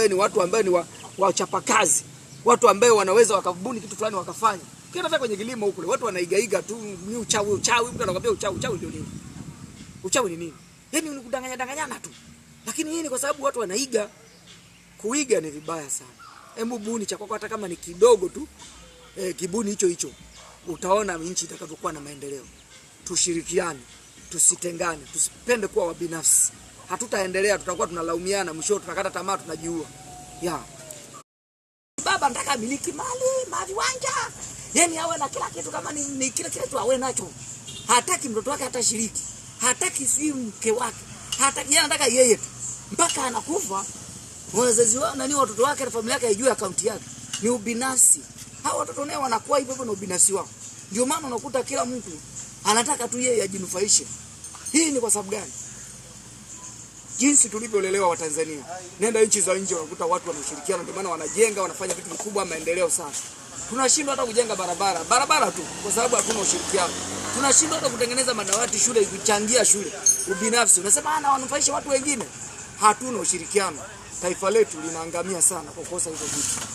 Ni watu ambao ni wachapakazi, watu ambao wanaweza wakabuni kitu fulani wakafanya. Ukienda hata kwenye kilimo huko, watu wanaigaiga tu, ni uchawi, mtu anakuambia uchawi ndio nini? Uchawi ni nini? Yaani ni kudanganyana tu. Lakini hii ni kwa sababu watu wanaiga. Kuiga ni vibaya sana. Hebu buni cha kwako hata kama ni kidogo tu, kibuni hicho. Utaona nchi itakavyokuwa na maendeleo. Tushirikiane, tusitengane, tusipende kuwa wabinafsi. Hatutaendelea, tutakuwa tunalaumiana, mwisho tutakata tamaa, tunajiua. Baba nataka miliki mali viwanja. Yaani awe na kila kitu, kama ni kila kitu awe nacho. Hataki mtoto wake hata shiriki. Hataki si mke wake. Hataki, yeye anataka yeye tu. Mpaka anakufa wazazi wao na watoto wake na familia yake haijui akaunti yake. Ni ubinafsi. Hao watoto nao wanakuwa hivyo na ubinafsi wao. Ndio maana unakuta kila mtu anataka tu yeye ajinufaishe. Hii ni kwa sababu gani? Jinsi tulivyolelewa Watanzania. Nenda nchi za nje unakuta watu wanashirikiana, ndio maana wanajenga, wanafanya vitu vikubwa, maendeleo sana. Tunashindwa hata kujenga barabara tu kwa sababu hakuna ushirikiano. Tunashindwa hata kutengeneza madawati shule, kuchangia shule. Ubinafsi. Unasema wanufaisha watu wengine. Hatuna ushirikiano. Taifa letu linaangamia sana kwa kosa hizo vitu.